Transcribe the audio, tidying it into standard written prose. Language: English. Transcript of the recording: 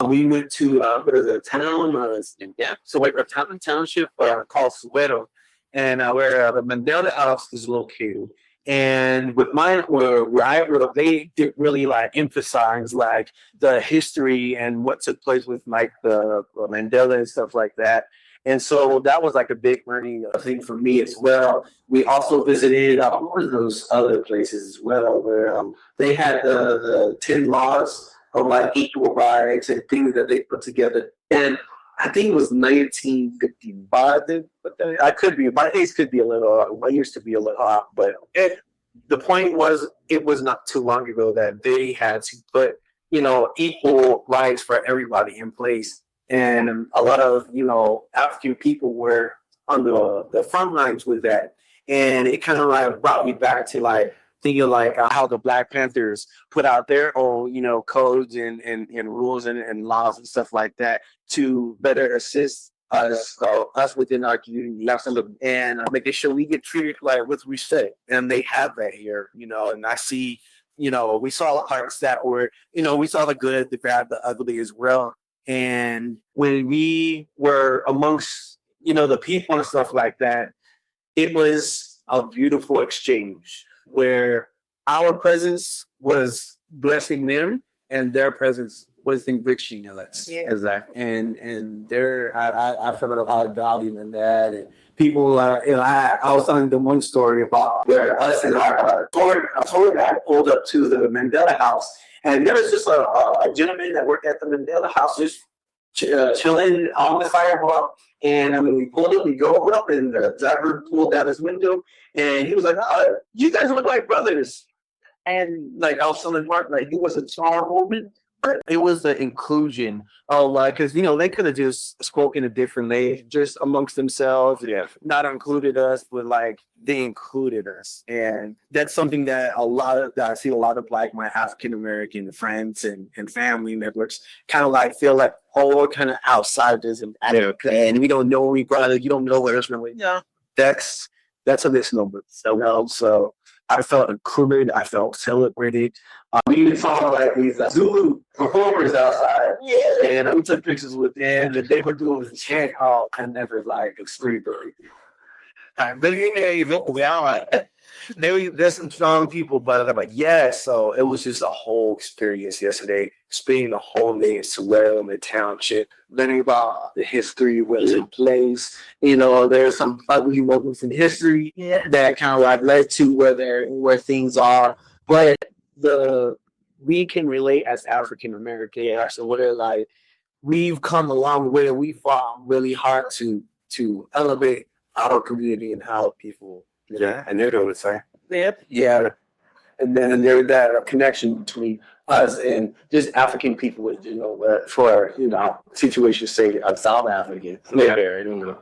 We went to what is it, a town, Soweto township called Soweto, and where the Mandela House is located. And with mine, where I grew up, they did really like emphasize like the history and what took place with like the Mandela and stuff like that. And so that was like a big learning thing for me as well. We also visited one of those other places as well, where they had the 10 laws of like equal rights and things that they put together. And I think it was 1955. But I could be, my age could be a little, my years to be a little off, but the point was, it was not too long ago that they had to put, equal rights for everybody in place. And a lot of, African people were on the front lines with that. And it kind of like brought me back to like thinking like how the Black Panthers put out their own, codes and rules and laws and stuff like that to better assist us within our community and making sure we get treated like with respect. And they have that here, and I see, we saw parts that were, we saw the good, the bad, the ugly as well. And when we were amongst, the people and stuff like that, it was a beautiful exchange where our presence was blessing them and their presence was enriching us. Yeah. Exactly. And there, I felt a lot of value in that. And people, I was telling them one story about where us and our tour guide pulled up to the Mandela House. And there was just a gentleman that worked at the Mandela House just chilling on the firewalk. And I mean, we pulled up, we go up, and the driver pulled down his window, and he was like, "Oh, you guys look like brothers." And like I was telling Mark, like it was a charm moment. It was the inclusion of like, because they could have just spoken a different language just amongst themselves, yeah, not included us, but like they included us, and that's something that that I see a lot of like my African American friends and family networks kind of like feel like, oh, we're kind of outsiders and we don't know any brother, you don't know where it's going. Yeah, that's a misnomer. So I felt included. I felt celebrated. We even saw like these Zulu performers outside. Yeah. And we took pictures with them. And they were doing the chant hall and never like a street bird. But there's some strong people, but I'm like, yeah. So it was just a whole experience yesterday, spending the whole day in Soweto in the township, learning about the history, what took place. There's some ugly moments in history that kind of like led to where things are. But we can relate as African Americans. So what are like we've come a long way. We fought really hard to elevate our community and how people. Yeah, and they're doing the same. Yep. Yeah. And then there's that connection between us and just African people, for situation's sake, I'm South African. Yeah. I don't know.